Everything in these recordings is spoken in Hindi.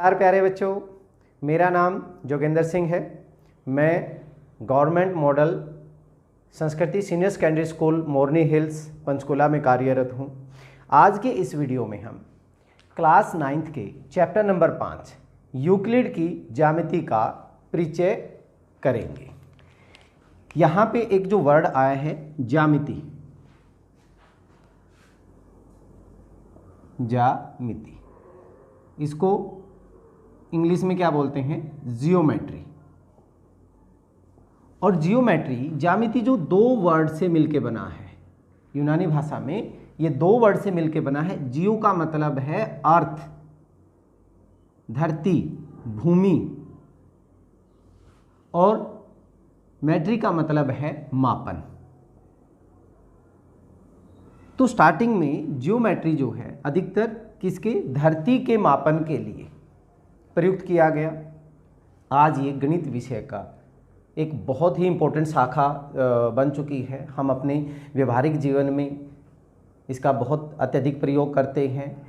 नमस्कार प्यारे बच्चों, मेरा नाम जोगेंद्र सिंह है। मैं गवर्नमेंट मॉडल संस्कृति सीनियर सेकेंडरी स्कूल मोरनी हिल्स पंचकुला में कार्यरत हूँ। आज के इस वीडियो में हम क्लास 9th के चैप्टर नंबर 5 यूक्लिड की ज्यामिति का परिचय करेंगे। यहाँ पे एक जो वर्ड आया है ज्यामिति, ज्यामिति, इसको इंग्लिश में क्या बोलते हैं? जियोमेट्री। और जियोमेट्री ज्यामिति जो दो वर्ड से मिलके बना है, यूनानी भाषा में ये दो वर्ड से मिलके बना है। जियो का मतलब है अर्थ, धरती, भूमि, और मेट्री का मतलब है मापन। तो स्टार्टिंग में जियोमेट्री जो है अधिकतर किसके? धरती के मापन के लिए प्रयुक्त किया गया। आज ये गणित विषय का एक बहुत ही इम्पोर्टेंट शाखा बन चुकी है। हम अपने व्यवहारिक जीवन में इसका बहुत अत्यधिक प्रयोग करते हैं।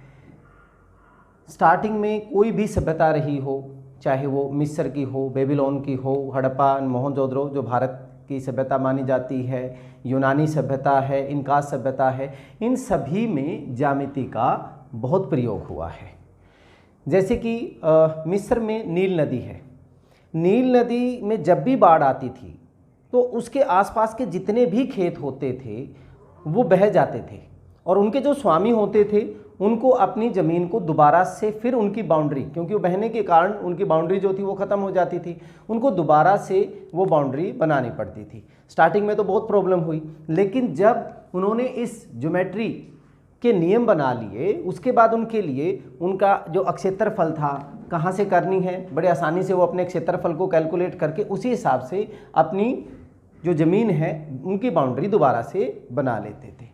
स्टार्टिंग में कोई भी सभ्यता रही हो, चाहे वो मिस्र की हो, बेबीलोन की हो, हड़प्पा, मोहनजोदड़ो जो भारत की सभ्यता मानी जाती है, यूनानी सभ्यता है, इनका सभ्यता है, इन सभी में ज्यामिति का बहुत प्रयोग हुआ है। जैसे कि मिस्र में नील नदी है। नील नदी में जब भी बाढ़ आती थी तो उसके आसपास के जितने भी खेत होते थे वो बह जाते थे, और उनके जो स्वामी होते थे उनको अपनी ज़मीन को दोबारा से फिर उनकी बाउंड्री, क्योंकि वो बहने के कारण उनकी बाउंड्री जो थी वो ख़त्म हो जाती थी, उनको दोबारा से वो बाउंड्री बनानी पड़ती थी। स्टार्टिंग में तो बहुत प्रॉब्लम हुई, लेकिन जब उन्होंने इस ज्योमेट्री के नियम बना लिए उसके बाद उनके लिए उनका जो क्षेत्रफल था कहाँ से करनी है, बड़े आसानी से वो अपने क्षेत्रफल को कैलकुलेट करके उसी हिसाब से अपनी जो ज़मीन है उनकी बाउंड्री दोबारा से बना लेते थे।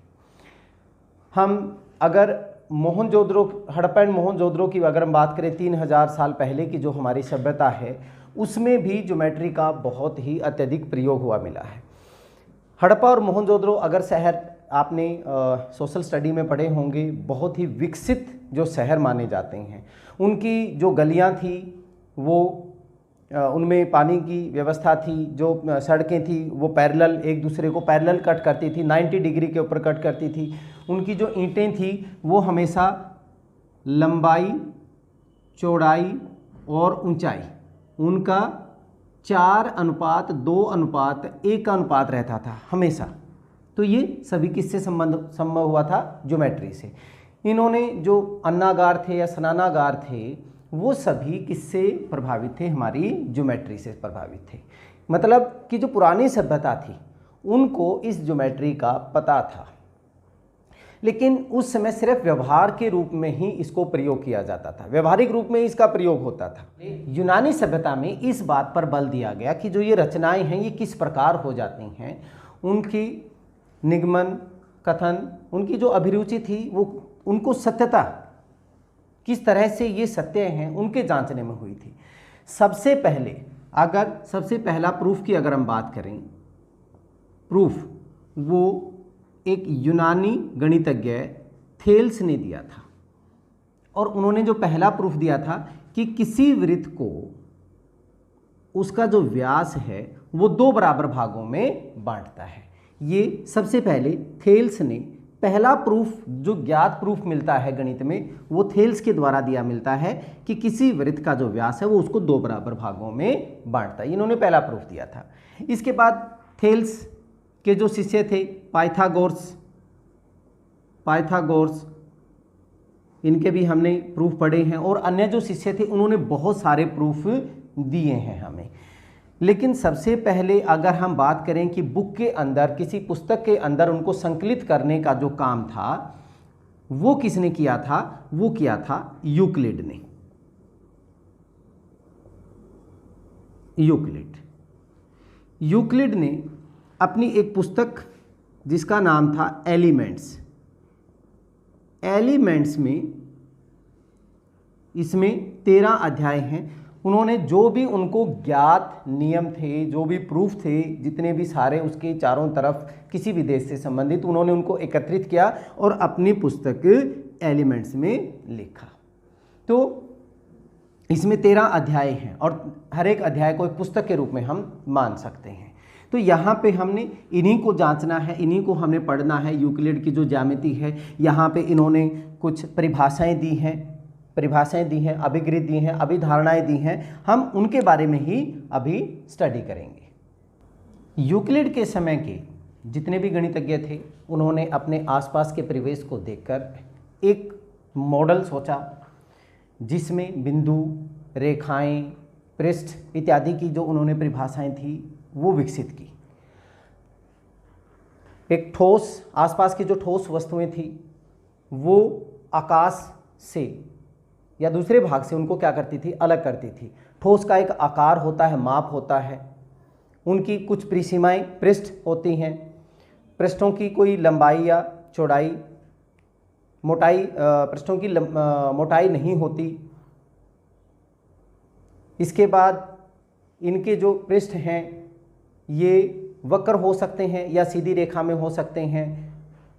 हम अगर मोहनजोदड़ो, हड़प्पा एंड मोहनजोदड़ो की अगर हम बात करें 3000 साल पहले की जो हमारी सभ्यता है उसमें भी ज्योमेट्री का बहुत ही अत्यधिक प्रयोग हुआ मिला है। हड़प्पा और मोहनजोदड़ो अगर शहर आपने सोशल स्टडी में पढ़े होंगे, बहुत ही विकसित जो शहर माने जाते हैं। उनकी जो गलियां थी वो उनमें पानी की व्यवस्था थी, जो सड़कें थी वो पैरेलल, एक दूसरे को पैरेलल कट करती थी, 90 डिग्री के ऊपर कट करती थी। उनकी जो ईंटें थी वो हमेशा लंबाई, चौड़ाई और ऊंचाई उनका 4:2:1 का अनुपात रहता था हमेशा। तो ये सभी किससे संभव हुआ था? ज्योमेट्री से। इन्होंने जो अन्नागार थे या स्नानागार थे वो सभी किससे प्रभावित थे? हमारी ज्योमेट्री से प्रभावित थे। मतलब कि जो पुरानी सभ्यता थी उनको इस ज्योमेट्री का पता था, लेकिन उस समय सिर्फ व्यवहार के रूप में ही इसको प्रयोग किया जाता था, व्यवहारिक रूप में इसका प्रयोग होता था। यूनानी सभ्यता में इस बात पर बल दिया गया कि जो ये रचनाएं हैं ये किस प्रकार हो जाती हैं, उनकी निगमन, कथन, उनकी जो अभिरुचि थी वो उनको सत्यता किस तरह से ये सत्य हैं उनके जांचने में हुई थी। सबसे पहला प्रूफ की अगर हम बात करें, प्रूफ वो एक यूनानी गणितज्ञ थेल्स ने दिया था, और उन्होंने जो पहला प्रूफ दिया था कि किसी वृत्त को उसका जो व्यास है वो 2 बराबर भागों में बांटता है। ये सबसे पहले थेल्स ने पहला प्रूफ, जो ज्ञात प्रूफ मिलता है गणित में, वो थेल्स के द्वारा दिया मिलता है कि किसी वृत्त का जो व्यास है वो उसको 2 बराबर भागों में बांटता है। इन्होंने पहला प्रूफ दिया था। इसके बाद थेल्स के जो शिष्य थे पाइथागोरस, इनके भी हमने प्रूफ पढ़े हैं, और अन्य जो शिष्य थे उन्होंने बहुत सारे प्रूफ दिए हैं हमें। लेकिन सबसे पहले अगर हम बात करें कि बुक के अंदर, किसी पुस्तक के अंदर उनको संकलित करने का जो काम था वो किसने किया था? वो किया था यूक्लिड ने। यूक्लिड ने अपनी एक पुस्तक जिसका नाम था एलिमेंट्स में, इसमें 13 अध्याय हैं। उन्होंने जो भी उनको ज्ञात नियम थे, जो भी प्रूफ थे, जितने भी सारे उसके चारों तरफ किसी भी देश से संबंधित, उन्होंने उनको एकत्रित किया और अपनी पुस्तक एलिमेंट्स में लिखा। तो इसमें 13 अध्याय हैं और हर एक अध्याय को एक पुस्तक के रूप में हम मान सकते हैं। तो यहाँ पे हमने इन्हीं को जांचना है, इन्हीं को हमने पढ़ना है। यूक्लिड की जो ज्यामिति है, यहाँ पे इन्होंने कुछ परिभाषाएं दी हैं, अभिगृत दी हैं, अभिधारणाएं दी हैं। हम उनके बारे में ही अभी स्टडी करेंगे। यूक्लिड के समय के जितने भी गणितज्ञ थे, उन्होंने अपने आसपास के परिवेश को देखकर एक मॉडल सोचा जिसमें बिंदु, रेखाएं, पृष्ठ इत्यादि की जो उन्होंने परिभाषाएं थी वो विकसित की। एक ठोस, आसपास की जो ठोस वस्तुएं थी वो आकाश से या दूसरे भाग से उनको क्या करती थी, अलग करती थी। ठोस का एक आकार होता है, माप होता है, उनकी कुछ परिसीमाएं पृष्ठ होती हैं, पृष्ठों की कोई लंबाई या चौड़ाई, मोटाई, पृष्ठों की मोटाई नहीं होती। इसके बाद इनके जो पृष्ठ हैं ये वक्र हो सकते हैं या सीधी रेखा में हो सकते हैं।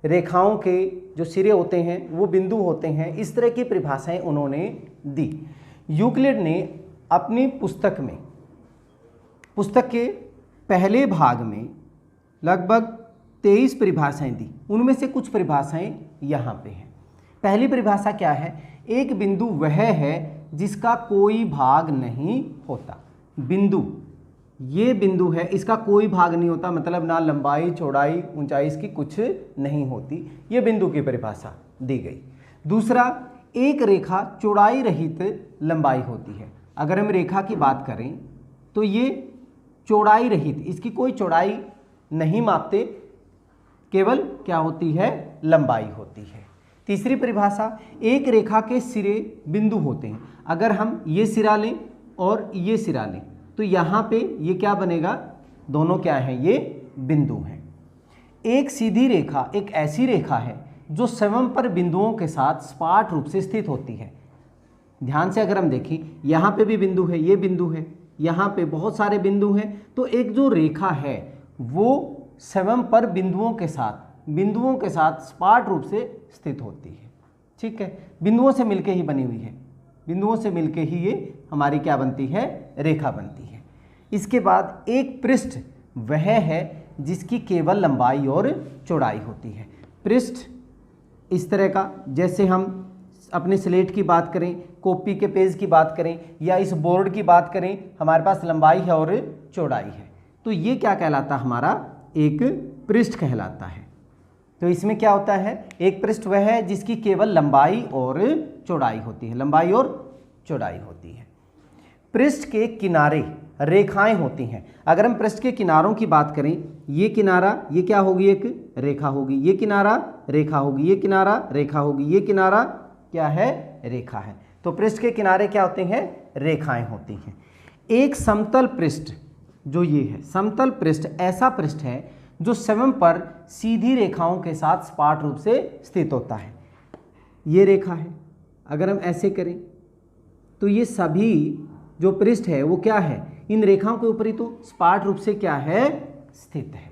रेखाओं के जो सिरे होते हैं वो बिंदु होते हैं। इस तरह की परिभाषाएं उन्होंने दी। यूक्लिड ने अपनी पुस्तक के पहले भाग में लगभग 23 परिभाषाएं दी। उनमें से कुछ परिभाषाएं यहाँ पे हैं। पहली परिभाषा क्या है? एक बिंदु वह है जिसका कोई भाग नहीं होता। बिंदु, ये बिंदु है, इसका कोई भाग नहीं होता, मतलब ना लंबाई, चौड़ाई, ऊंचाई इसकी कुछ नहीं होती। ये बिंदु की परिभाषा दी गई। दूसरा, एक रेखा चौड़ाई रहित लंबाई होती है। अगर हम रेखा की बात करें तो ये चौड़ाई रहित, इसकी कोई चौड़ाई नहीं मापते, केवल क्या होती है, लंबाई होती है। तीसरी परिभाषा, एक रेखा के सिरे बिंदु होते हैं। अगर हम ये सिरा लें और ये सिरा लें तो यहाँ पे ये क्या बनेगा, दोनों क्या हैं, ये बिंदु हैं। एक सीधी रेखा एक ऐसी रेखा है जो समपर बिंदुओं के साथ सपाट रूप से स्थित होती है। ध्यान से अगर हम देखें, यहाँ पे भी बिंदु है, ये बिंदु है, यहाँ पे बहुत सारे बिंदु हैं। तो एक जो रेखा है वो समपर बिंदुओं के साथ सपाट रूप से स्थित होती है। ठीक है, बिंदुओं से मिलके ही बनी हुई है, बिंदुओं से मिलके ही ये हमारी क्या बनती है, रेखा बनती है। इसके बाद एक पृष्ठ वह है जिसकी केवल लंबाई और चौड़ाई होती है। पृष्ठ इस तरह का, जैसे हम अपने स्लेट की बात करें, कॉपी के पेज की बात करें या इस बोर्ड की बात करें, हमारे पास लंबाई है और चौड़ाई है। तो ये क्या कहलाता है, हमारा एक पृष्ठ कहलाता है। तो इसमें क्या होता है, एक पृष्ठ वह है जिसकी केवल लंबाई और चौड़ाई होती है, लंबाई और चौड़ाई होती है। पृष्ठ के किनारे रेखाएं होती हैं। अगर हम पृष्ठ के किनारों की बात करें, ये किनारा, ये क्या होगी, एक रेखा होगी, ये किनारा रेखा होगी, ये किनारा रेखा होगी, ये किनारा क्या है, रेखा है। तो पृष्ठ के किनारे क्या होते हैं, रेखाएं होती हैं। एक समतल पृष्ठ, जो ये है समतल पृष्ठ, ऐसा पृष्ठ है जो समपर सीधी रेखाओं के साथ सपाट रूप से स्थित होता है। ये रेखा है, अगर हम ऐसे करें तो ये सभी जो पृष्ठ है वो क्या है, इन रेखाओं के ऊपर ही तो सपाट रूप से क्या है, स्थित है।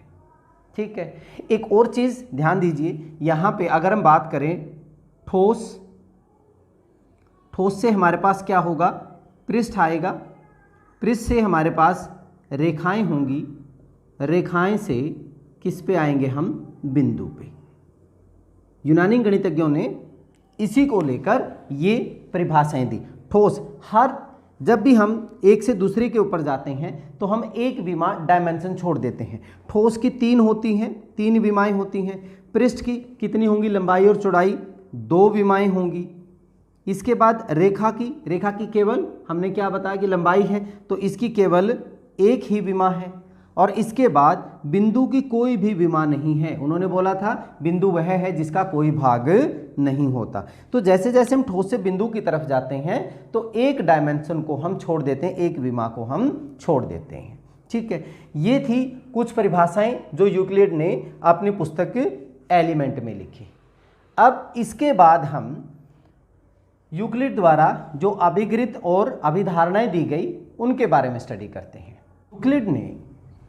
ठीक है, एक और चीज ध्यान दीजिए, यहाँ पे अगर हम बात करें ठोस से हमारे पास क्या होगा, पृष्ठ आएगा, पृष्ठ से हमारे पास रेखाएं होंगी, रेखाएं से किस पे आएंगे हम, बिंदु पे। यूनानी गणितज्ञों ने इसी को लेकर ये परिभाषाएं दी। ठोस, हर जब भी हम एक से दूसरे के ऊपर जाते हैं तो हम एक विमा डायमेंशन छोड़ देते हैं। ठोस की 3 होती हैं, 3 विमाएं होती हैं। पृष्ठ की कितनी होंगी, लंबाई और चौड़ाई, 2 विमाएं होंगी। इसके बाद रेखा की केवल हमने क्या बताया कि लंबाई है, तो इसकी केवल एक ही विमा है। और इसके बाद बिंदु की कोई भी विमा नहीं है। उन्होंने बोला था बिंदु वह है जिसका कोई भाग नहीं होता। तो जैसे जैसे हम ठोस से बिंदु की तरफ जाते हैं तो एक डायमेंशन को हम छोड़ देते हैं, एक विमा को हम छोड़ देते हैं। ठीक है, ये थी कुछ परिभाषाएं जो यूक्लिड ने अपनी पुस्तक एलिमेंट में लिखी। अब इसके बाद हम यूक्लिड द्वारा जो अभिगृत और अभिधारणाएं दी गई उनके बारे में स्टडी करते हैं। यूक्लिड ने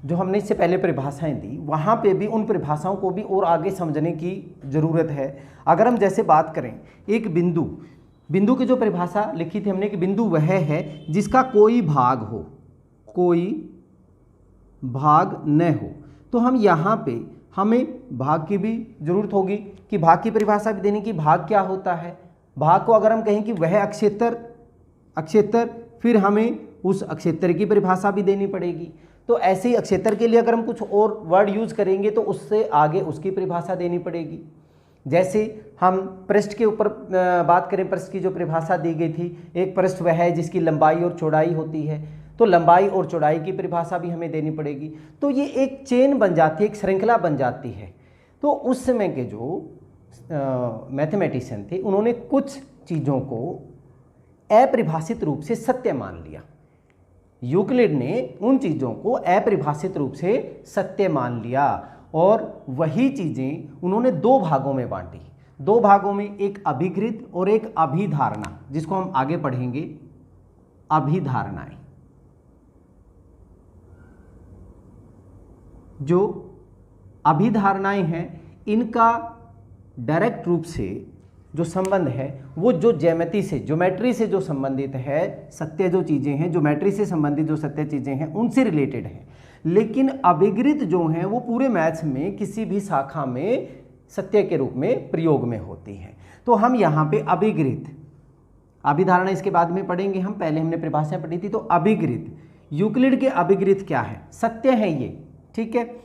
जो हमने इससे पहले परिभाषाएं दी, वहाँ पे भी उन परिभाषाओं को भी और आगे समझने की ज़रूरत है। अगर हम जैसे बात करें, एक बिंदु, बिंदु की जो परिभाषा लिखी थी हमने कि बिंदु वह है जिसका कोई भाग हो, कोई भाग न हो। तो हम यहाँ पे हमें भाग की भी जरूरत होगी कि भाग की परिभाषा भी देने की, भाग क्या होता है। भाग को अगर हम कहें कि वह अक्षेत्र, फिर हमें उस अक्षेत्र की परिभाषा भी देनी पड़ेगी। तो ऐसे ही अक्षेत्र के लिए अगर हम कुछ और वर्ड यूज करेंगे तो उससे आगे उसकी परिभाषा देनी पड़ेगी। जैसे हम पृष्ठ के ऊपर बात करें, पृष्ठ की जो परिभाषा दी गई थी, एक पृष्ठ वह है जिसकी लंबाई और चौड़ाई होती है, तो लंबाई और चौड़ाई की परिभाषा भी हमें देनी पड़ेगी। तो ये एक चेन बन जाती है, एक श्रृंखला बन जाती है। तो उस समय के जो मैथमेटिशियन थे उन्होंने कुछ चीज़ों को अपरिभाषित रूप से सत्य मान लिया। यूक्लिड ने उन चीज़ों को अपरिभाषित रूप से सत्य मान लिया और वही चीज़ें उन्होंने दो भागों में बांटी। दो भागों में, एक अभिकृत और एक अभिधारणा, जिसको हम आगे पढ़ेंगे अभिधारणाएं। जो अभिधारणाएं हैं इनका डायरेक्ट रूप से जो संबंध है वो जो ज्योमेट्री से जो संबंधित है, सत्य जो चीज़ें हैं, ज्योमेट्री से संबंधित जो सत्य चीज़ें हैं उनसे रिलेटेड है। लेकिन अभिकृत जो हैं वो पूरे मैथ्स में किसी भी शाखा में सत्य के रूप में प्रयोग में होती हैं। तो हम यहाँ पे अभिकृत, अभिधारणा इसके बाद में पढ़ेंगे हम, पहले हमने परिभाषाएं पढ़ी थी। तो अभिकृत, यूक्लिड के अभिकृत क्या है? सत्य है ये, ठीक है।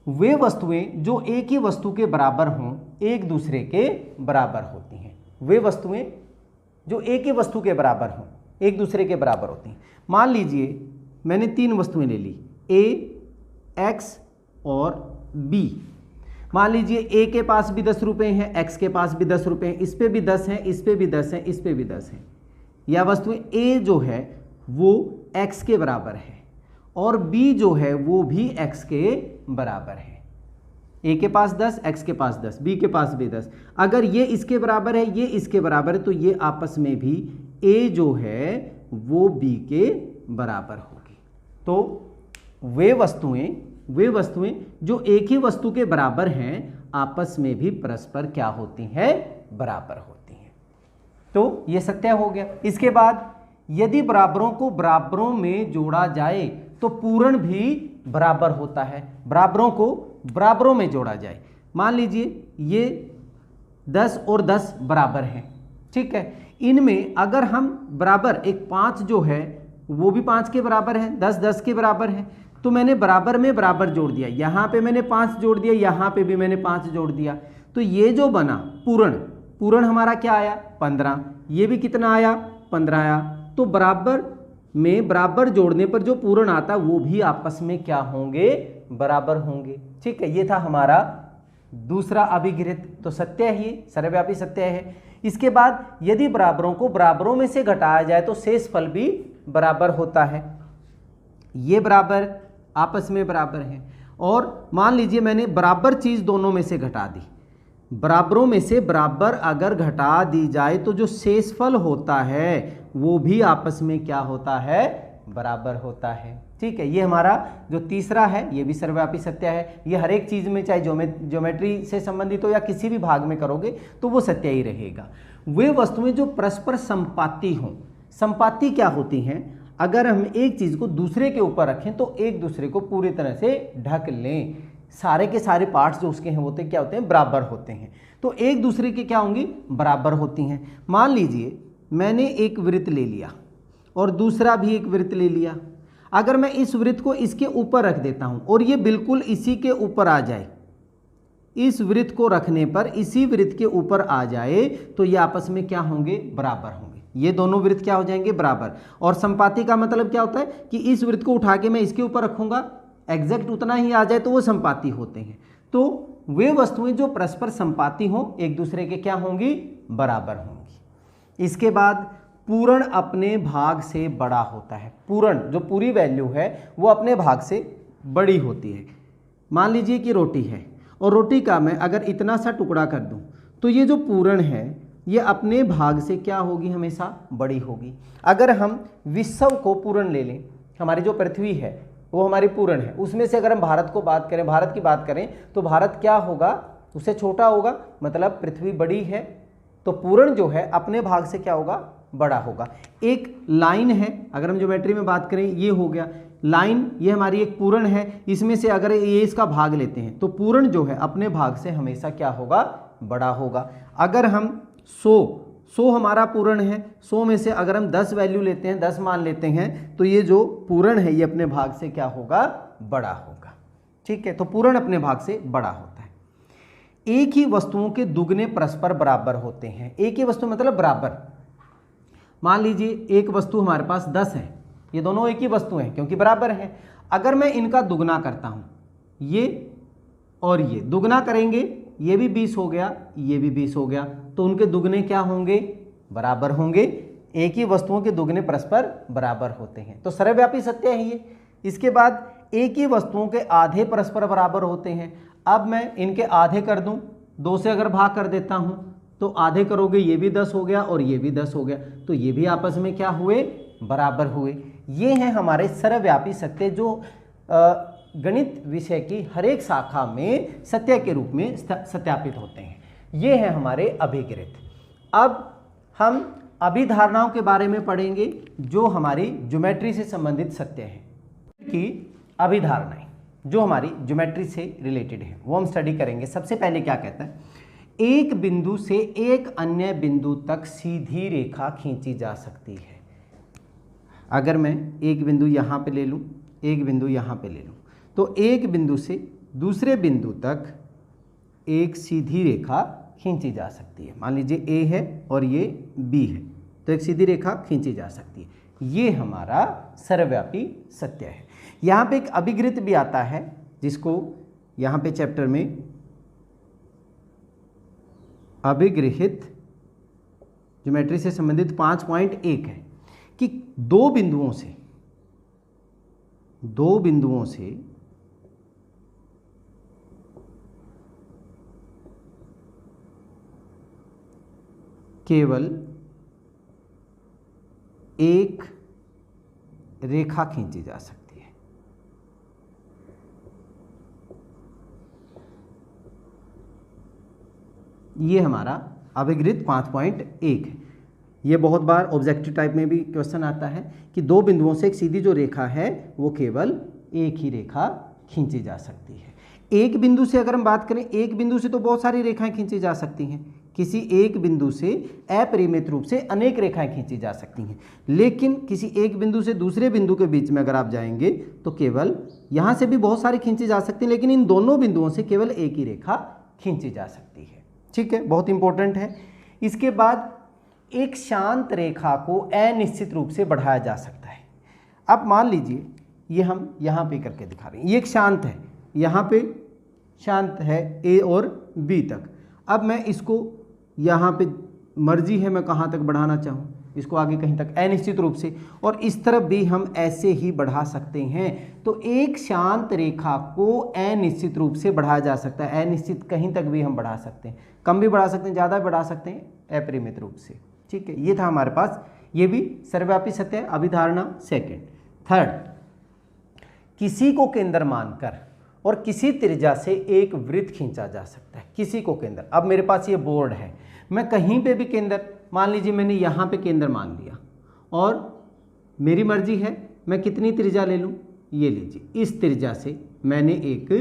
वे वस्तुएं जो एक ही वस्तु के बराबर हों, एक दूसरे के बराबर होती हैं। वे वस्तुएं जो एक ही वस्तु के बराबर हों, एक दूसरे के बराबर होती हैं। मान लीजिए मैंने तीन वस्तुएं ले ली, ए, एक्स और बी। मान लीजिए ए के पास भी 10 रुपये हैं, एक्स के पास भी 10 रुपये हैं, इस पे भी 10 हैं, इस पे भी 10 हैं, इस पे भी 10 हैं। यह वस्तुएं ए जो है वो एक्स के बराबर है और बी जो है वो भी एक्स के बराबर है। ए के पास 10, एक्स के पास 10, बी के पास भी 10। अगर ये इसके बराबर है, ये इसके बराबर है, तो ये आपस में भी ए जो है वो बी के बराबर होगी। तो वे वस्तुएं जो एक ही वस्तु के बराबर हैं आपस में भी परस्पर क्या होती हैं? बराबर होती हैं। तो ये सत्य हो गया। इसके बाद यदि बराबरों को बराबरों में जोड़ा जाए तो पूर्ण भी बराबर होता है। बराबरों को बराबरों में जोड़ा जाए, मान लीजिए ये 10 और 10 बराबर हैं, ठीक है। इनमें अगर हम बराबर, एक 5 जो है वो भी 5 के बराबर है, 10 10 के बराबर है, तो मैंने बराबर में बराबर जोड़ दिया, यहाँ पे मैंने 5 जोड़ दिया, यहाँ पे भी मैंने 5 जोड़ दिया। तो ये जो बना पूर्ण हमारा क्या आया? 15। ये भी कितना आया? 15 आया। तो बराबर में बराबर जोड़ने पर जो पूर्ण आता वो भी आपस में क्या होंगे? बराबर होंगे, ठीक है। ये था हमारा दूसरा अभिकृत। तो सत्य ही, सर्वव्यापी सत्य है। इसके बाद यदि बराबरों को बराबरों में से घटाया जाए तो शेषफल भी बराबर होता है। ये बराबर आपस में बराबर हैं। और मान लीजिए मैंने बराबर चीज़ दोनों में से घटा दी, बराबरों में से बराबर अगर घटा दी जाए तो जो शेषफल होता है वो भी आपस में क्या होता है? बराबर होता है, ठीक है। ये हमारा जो तीसरा है ये भी सर्वव्यापी सत्य है। ये हर एक चीज़ में, चाहे ज्योमेट्री से संबंधित हो या किसी भी भाग में करोगे तो वो सत्य ही रहेगा। वे वस्तुएं जो परस्पर संपाती हों, संपाती क्या होती हैं? अगर हम एक चीज़ को दूसरे के ऊपर रखें तो एक दूसरे को पूरी तरह से ढक लें, सारे के सारे पार्ट्स जो उसके हैं होते क्या होते हैं? बराबर होते हैं। तो एक दूसरे के क्या होंगी? बराबर होती हैं। मान लीजिए मैंने एक वृत्त ले लिया और दूसरा भी एक वृत्त ले लिया। अगर मैं इस वृत्त को इसके ऊपर रख देता हूं और ये बिल्कुल इसी के ऊपर आ जाए, इस वृत्त को रखने पर इसी वृत्त के ऊपर आ जाए तो ये आपस में क्या होंगे? बराबर होंगे। ये दोनों वृत्त क्या हो जाएंगे? बराबर। और संपाती का मतलब क्या होता है कि इस वृत्त को उठा के मैं इसके ऊपर रखूंगा, एग्जैक्ट उतना ही आ जाए तो वो संपाती होते हैं। तो वे वस्तुएं जो परस्पर संपाती हों एक दूसरे के क्या होंगी? बराबर होंगी। इसके बाद पूर्ण अपने भाग से बड़ा होता है। पूर्ण जो पूरी वैल्यू है वो अपने भाग से बड़ी होती है। मान लीजिए कि रोटी है और रोटी का मैं अगर इतना सा टुकड़ा कर दूं तो ये जो पूर्ण है ये अपने भाग से क्या होगी? हमेशा बड़ी होगी। अगर हम विश्व को पूर्ण ले लें, हमारी जो पृथ्वी है वो हमारी पूर्ण है, उसमें से अगर हम भारत की बात करें तो भारत क्या होगा? उससे छोटा होगा, मतलब पृथ्वी बड़ी है तो पूर्ण जो है अपने भाग से क्या होगा, बड़ा होगा। एक लाइन है, अगर हम ज्योमेट्री में बात करें, ये हो गया लाइन, ये हमारी एक पूर्ण है, इसमें से अगर ये इसका भाग लेते हैं तो पूर्ण जो है अपने भाग से हमेशा क्या होगा, बड़ा होगा। अगर हम 100 हमारा पूर्ण है, 100 में से अगर हम 10 वैल्यू लेते हैं, 10 मान लेते हैं, तो ये जो पूर्ण है ये अपने भाग से क्या होगा, बड़ा होगा। ठीक है, तो पूर्ण अपने भाग से बड़ा होता है। एक ही वस्तुओं के दुगने परस्पर बराबर होते हैं। एक ही वस्तु मतलब बराबर। मान लीजिए एक वस्तु हमारे पास 10 है, ये दोनों एक ही वस्तु हैं क्योंकि बराबर हैं। अगर मैं इनका दुगना करता हूं, ये और ये दुगना करेंगे, ये भी 20 हो गया, ये भी 20 हो गया, तो उनके दुगने क्या होंगे, बराबर होंगे। एक ही वस्तुओं के दुगने परस्पर बराबर होते हैं, तो सर्वव्यापी सत्य है ये। इसके बाद एक ही वस्तुओं के आधे परस्पर बराबर होते हैं। अब मैं इनके आधे कर दूं, 2 से अगर भाग कर देता हूं तो आधे करोगे, ये भी 10 हो गया और ये भी 10 हो गया, तो ये भी आपस में क्या हुए, बराबर हुए। ये हैं हमारे सर्वव्यापी सत्य जो गणित विषय की हर एक शाखा में सत्य के रूप में सत्यापित होते हैं। ये हैं हमारे अभिगृत। अब हम अभिधारणाओं के बारे में पढ़ेंगे जो हमारी ज्योमेट्री से संबंधित सत्य है कि अभिधारणाएं जो हमारी ज्योमेट्री से रिलेटेड है वो हम स्टडी करेंगे। सबसे पहले क्या कहता है, एक बिंदु से एक अन्य बिंदु तक सीधी रेखा खींची जा सकती है। अगर मैं एक बिंदु यहाँ पे ले लूँ, एक बिंदु यहाँ पे ले लूँ, तो एक बिंदु से दूसरे बिंदु तक एक सीधी रेखा खींची जा सकती है। मान लीजिए ए है और ये बी है, तो एक सीधी रेखा खींची जा सकती है। ये हमारा सर्वव्यापी सत्य है। यहाँ पे एक अभिगृत भी आता है जिसको यहाँ पे चैप्टर में अभिगृहित ज्योमेट्री से संबंधित 5.1 है कि दो बिंदुओं से केवल एक रेखा खींची जा सकती है। ये हमारा अभिगृहित 5.1 है। ये बहुत बार ऑब्जेक्टिव टाइप में भी क्वेश्चन आता है कि दो बिंदुओं से एक सीधी जो रेखा है वो केवल एक ही रेखा खींची जा सकती है। एक बिंदु से अगर हम बात करें, एक बिंदु से तो बहुत सारी रेखाएं खींची जा सकती हैं। किसी एक बिंदु से अपरिमित रूप से अनेक रेखाएं खींची जा सकती हैं, लेकिन किसी एक बिंदु से दूसरे बिंदु के बीच में अगर आप जाएंगे तो केवल यहाँ से भी बहुत सारी खींची जा सकती हैं, लेकिन इन दोनों बिंदुओं से केवल एक ही रेखा खींची जा सकती है। ठीक है, बहुत इंपॉर्टेंट है। इसके बाद एक शांत रेखा को अनिश्चित रूप से बढ़ाया जा सकता है। अब मान लीजिए ये हम यहाँ पे करके दिखा रहे हैं, ये एक शांत है, यहाँ पे शांत है ए और बी तक। अब मैं इसको यहाँ पे मर्जी है मैं कहाँ तक बढ़ाना चाहूँ, इसको आगे कहीं तक अनिश्चित रूप से, और इस तरफ भी हम ऐसे ही बढ़ा सकते हैं। तो एक शांत रेखा को अनिश्चित रूप से बढ़ाया जा सकता है। अनिश्चित कहीं तक भी हम बढ़ा सकते हैं, कम भी बढ़ा सकते हैं, ज़्यादा भी बढ़ा सकते हैं, अपरिमित रूप से। ठीक है, ये था हमारे पास, ये भी सर्वव्यापी सत्य है। अभिधारणा सेकेंड। थर्ड, किसी को केंद्र मानकर और किसी त्रिज्या से एक वृत्त खींचा जा सकता है। किसी को केंद्र, अब मेरे पास ये बोर्ड है, मैं कहीं पे भी केंद्र, मान लीजिए मैंने यहाँ पे केंद्र मान लिया और मेरी मर्जी है मैं कितनी त्रिज्या ले लूँ, ये लीजिए, इस त्रिज्या से मैंने एक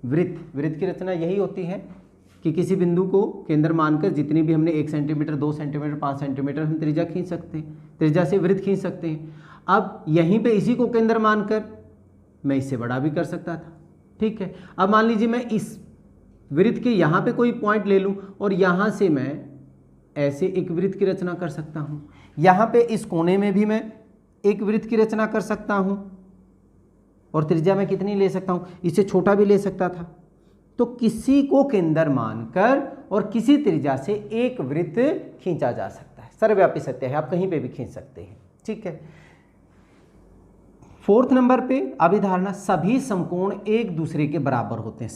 वृत्त की रचना यही होती है कि किसी बिंदु को केंद्र मानकर जितनी भी हमने 1 सेंटीमीटर, 2 सेंटीमीटर, 5 सेंटीमीटर हम त्रिज्या खींच सकते हैं, त्रिज्या से वृत्त खींच सकते हैं। अब यहीं पे इसी को केंद्र मानकर मैं इससे बड़ा भी कर सकता था। ठीक है, अब मान लीजिए मैं इस वृत्त के यहाँ पे कोई पॉइंट ले लूँ और यहाँ से मैं ऐसे एक वृत्त की रचना कर सकता हूँ। यहाँ पे इस कोने में भी मैं एक वृत्त की रचना कर सकता हूँ और त्रिज्या मैं कितनी ले सकता हूँ, इससे छोटा भी ले सकता था। तो किसी को केंद्र मानकर और किसी त्रिज्या से एक वृत्त खींचा जा सकता है। सर्वव्यापी सत्य है, आप कहीं पे भी खींच सकते हैं। ठीक है, फोर्थ नंबर पे अभिधारणा, सभी समकोण एक दूसरे के बराबर होते हैं।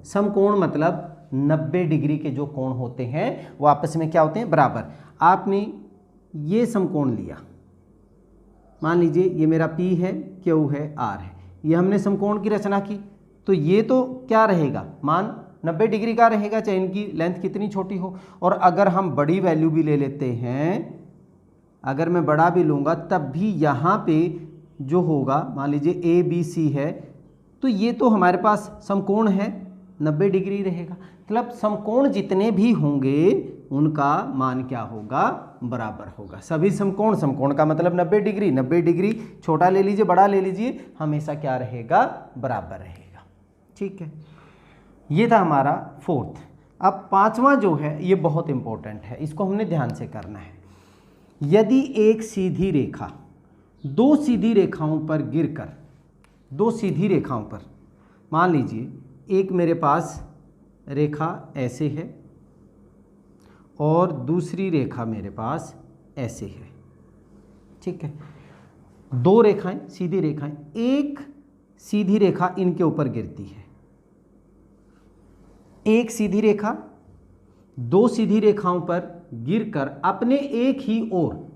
समकोण मतलब 90 डिग्री के जो कोण होते हैं वो आपस में क्या होते हैं, बराबर। आपने ये समकोण लिया, मान लीजिए ये मेरा P है, Q है, R है, ये हमने समकोण की रचना की, तो ये तो क्या रहेगा, मान 90 डिग्री का रहेगा, चाहे इनकी लेंथ कितनी छोटी हो। और अगर हम बड़ी वैल्यू भी ले लेते हैं, अगर मैं बड़ा भी लूँगा तब भी यहाँ पे जो होगा, मान लीजिए ए बी सी है, तो ये तो हमारे पास समकोण है, 90 डिग्री रहेगा। मतलब समकोण जितने भी होंगे उनका मान क्या होगा, बराबर होगा। सभी समकोण, समकोण का मतलब 90 डिग्री, 90 डिग्री छोटा ले लीजिए बड़ा ले लीजिए, हमेशा क्या रहेगा, बराबर रहेगा। ठीक है, ये था हमारा फोर्थ। अब पांचवा जो है ये बहुत इंपॉर्टेंट है, इसको हमने ध्यान से करना है। यदि एक सीधी रेखा दो सीधी रेखाओं पर गिरकर, दो सीधी रेखाओं पर, मान लीजिए एक मेरे पास रेखा ऐसे है और दूसरी रेखा मेरे पास ऐसे है। ठीक है, दो रेखाएं, सीधी रेखाएं, एक सीधी रेखा इनके ऊपर गिरती है, एक सीधी रेखा दो सीधी रेखाओं पर गिरकर अपने एक ही ओर,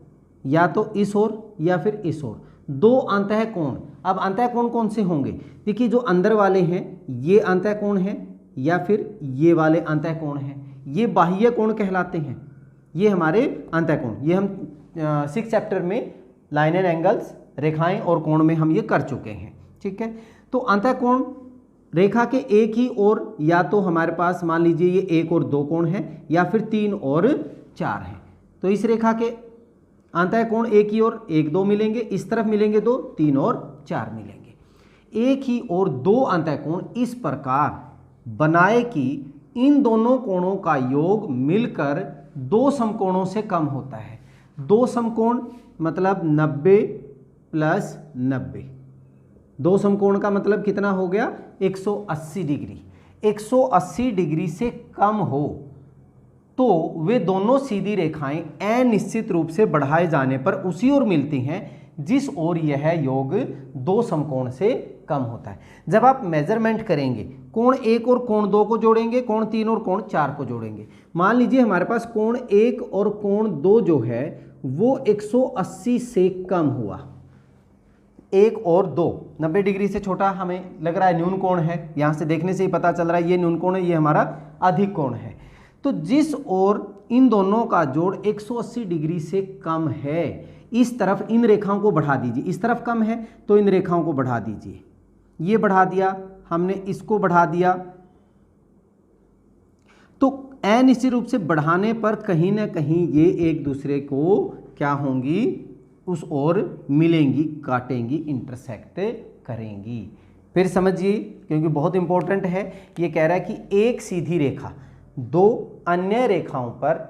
या तो इस ओर या फिर इस ओर, दो अंतःकोण। अब अंतःकोण कौन से होंगे, देखिए जो अंदर वाले हैं ये अंतःकोण हैं या फिर ये वाले अंतःकोण हैं, ये बाह्य कोण कहलाते हैं, ये हमारे अंतःकोण। ये हम 6 चैप्टर में लाइन एंड एंगल्स, रेखाएं और कोण में हम ये कर चुके हैं। ठीक है, तो अंतःकोण रेखा के एक ही ओर, या तो हमारे पास मान लीजिए ये एक और दो कोण है या फिर 3 और 4 हैं। तो इस रेखा के अंतःकोण एक ही ओर 1 2 मिलेंगे, इस तरफ मिलेंगे 2, 3 और 4 मिलेंगे। एक ही ओर दो अंतःकोण इस प्रकार बनाए कि इन दोनों कोणों का योग मिलकर दो समकोणों से कम होता है। दो समकोण मतलब 90 प्लस 90, दो समकोण का मतलब कितना हो गया, 180 डिग्री। 180 डिग्री से कम हो तो वे दोनों सीधी रेखाएं अनिश्चित रूप से बढ़ाए जाने पर उसी ओर मिलती हैं जिस ओर यह योग दो समकोण से कम होता है। जब आप मेजरमेंट करेंगे, कोण 1 और कोण 2 को जोड़ेंगे, कोण 3 और कोण 4 को जोड़ेंगे। मान लीजिए हमारे पास कोण 1 और कोण 2 जो है वो 180 से कम हुआ, 1 और 2 90 डिग्री से छोटा हमें लग रहा है न्यून कोण है, यहाँ से देखने से ही पता चल रहा है ये न्यून कोण है, ये हमारा अधिक कोण है। तो जिस ओर इन दोनों का जोड़ 180 डिग्री से कम है, इस तरफ इन रेखाओं को बढ़ा दीजिए। इस तरफ कम है तो इन रेखाओं को बढ़ा दीजिए, ये बढ़ा दिया हमने, इसको बढ़ा दिया। तो अनिश्चित रूप से बढ़ाने पर कहीं ना कहीं ये एक दूसरे को क्या होंगी, उस ओर मिलेंगी, काटेंगी, इंटरसेक्ट करेंगी। फिर समझिए, क्योंकि बहुत इंपॉर्टेंट है, ये कह रहा है कि एक सीधी रेखा दो अन्य रेखाओं पर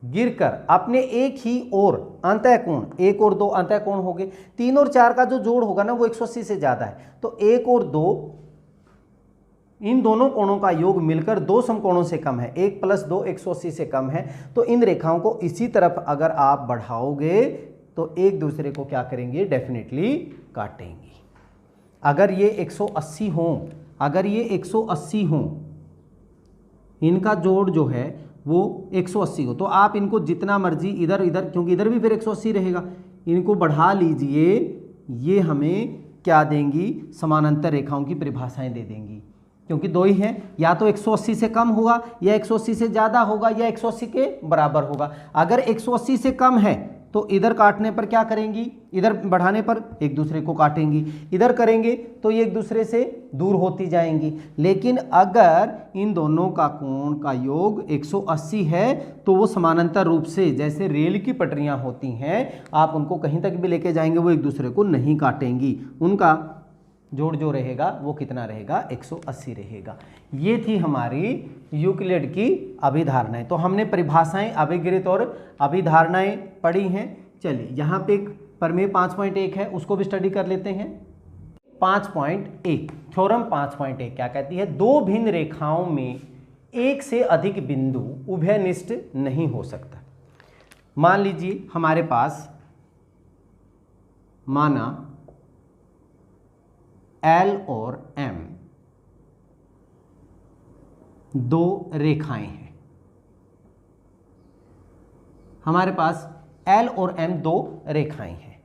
गिरकर अपने एक ही ओर अंतःकोण, 1 और 2 अंतःकोण हो गए, 3 और 4 का जो जोड़ होगा ना वो 180 से ज्यादा है, तो 1 और 2 इन दोनों कोणों का योग मिलकर दो समकोणों से कम है, 1 + 2 180 से कम है। तो इन रेखाओं को इसी तरफ अगर आप बढ़ाओगे तो एक दूसरे को क्या करेंगे, डेफिनेटली काटेंगे। अगर ये 180 हो, अगर ये 180 हो, इनका जोड़ जो है वो 180 हो, तो आप इनको जितना मर्जी इधर इधर, क्योंकि इधर भी फिर 180 रहेगा, इनको बढ़ा लीजिए, ये हमें क्या देंगी, समानांतर रेखाओं की परिभाषाएं दे देंगी, क्योंकि दो ही हैं, या तो 180 से कम होगा या 180 से ज़्यादा होगा या 180 के बराबर होगा। अगर 180 से कम है तो इधर काटने पर क्या करेंगी, इधर बढ़ाने पर एक दूसरे को काटेंगी, इधर करेंगे तो ये एक दूसरे से दूर होती जाएंगी। लेकिन अगर इन दोनों का कोण का योग 180 है तो वो समानांतर रूप से, जैसे रेल की पटरियां होती हैं, आप उनको कहीं तक भी लेके जाएंगे वो एक दूसरे को नहीं काटेंगी, उनका जोड़ जो रहेगा वो कितना रहेगा, 180 रहेगा। ये थी हमारी यूक्लिड की अभिधारणाएं। तो हमने परिभाषाएं, अभिगृहित और अभिधारणाएं पढ़ी हैं। चलिए यहाँ पे एक प्रमेय 5.1 है, उसको भी स्टडी कर लेते हैं। 5.1 थ्योरम 5.1 क्या कहती है, दो भिन्न रेखाओं में एक से अधिक बिंदु उभयनिष्ठ नहीं हो सकता। मान लीजिए हमारे पास माना L और M दो रेखाएं हैं, हमारे पास L और M दो रेखाएं हैं।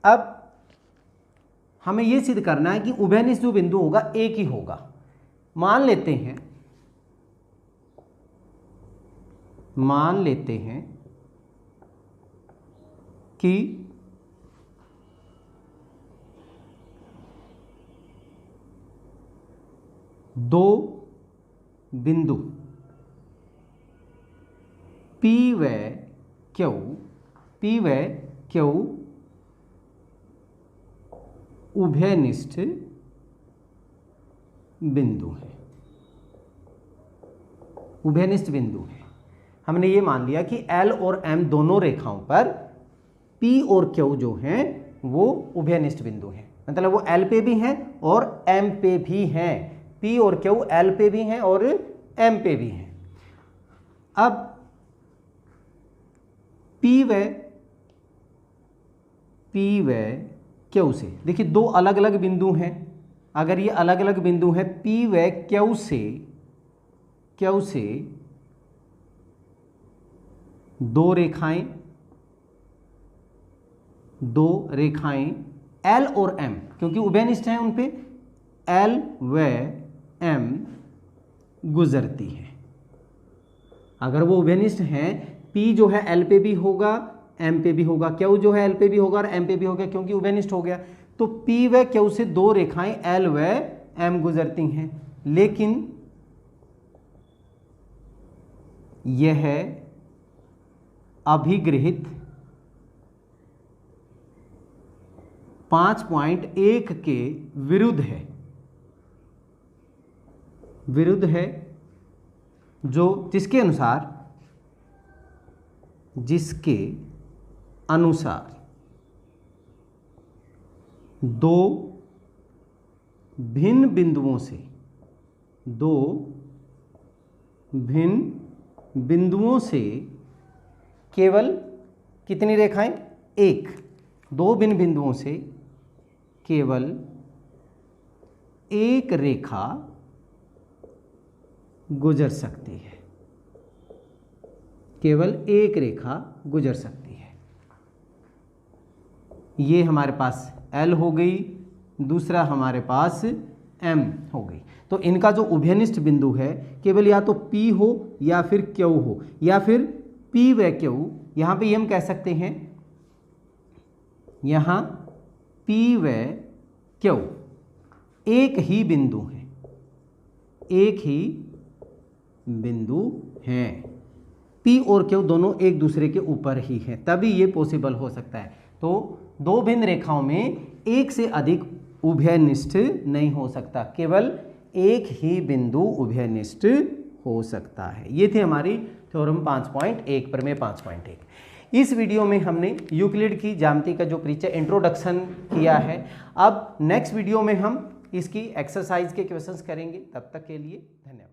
अब हमें यह सिद्ध करना है कि उभयनिष्ठ जो बिंदु होगा एक ही होगा। मान लेते हैं मान लेते हैं कि दो बिंदु P व Q उभयनिष्ठ बिंदु है, उभयनिष्ठ बिंदु है। हमने ये मान लिया कि L और M दोनों रेखाओं पर P और Q जो हैं वो उभयनिष्ठ बिंदु हैं, मतलब वो L पे भी हैं और M पे भी हैं। P और Q L पे भी हैं और M पे भी हैं। अब P व Q से देखिए दो अलग अलग बिंदु हैं। अगर ये अलग अलग बिंदु हैं P व Q से दो रेखाएं L और M, क्योंकि उभयनिष्ठ हैं, उन पे L व M गुजरती है। अगर वो उभयनिष्ठ हैं, P जो है L पे भी होगा M पे भी होगा, Q जो है L पे भी होगा और M पे भी होगा, क्योंकि उभयनिष्ठ हो गया। तो P व Q से दो रेखाएं L व M गुजरती हैं, लेकिन यह अभिगृहित 5.1 के विरुद्ध है, जो जिसके अनुसार दो भिन्न बिंदुओं से केवल कितनी रेखाएं? एक। दो भिन्न बिंदुओं से केवल एक रेखा गुजर सकती है, केवल एक रेखा गुजर सकती है। ये हमारे पास L हो गई, दूसरा हमारे पास M हो गई। तो इनका जो उभयनिष्ठ बिंदु है केवल या तो P हो या फिर Q हो, या फिर P व Q, यहाँ पे ये हम कह सकते हैं, यहाँ P व Q एक ही बिंदु हैं, P और Q दोनों एक दूसरे के ऊपर ही हैं, तभी ये पॉसिबल हो सकता है। तो दो भिन्न रेखाओं में एक से अधिक उभयनिष्ठ नहीं हो सकता, केवल एक ही बिंदु उभयनिष्ठ हो सकता है। ये थी हमारी थ्योरम 5.1 प्रमेय 5.1। इस वीडियो में हमने यूक्लिड की ज्यामिति का जो परिचय इंट्रोडक्शन किया है। अब नेक्स्ट वीडियो में हम इसकी एक्सरसाइज के क्वेश्चंस करेंगे। तब तक के लिए धन्यवाद।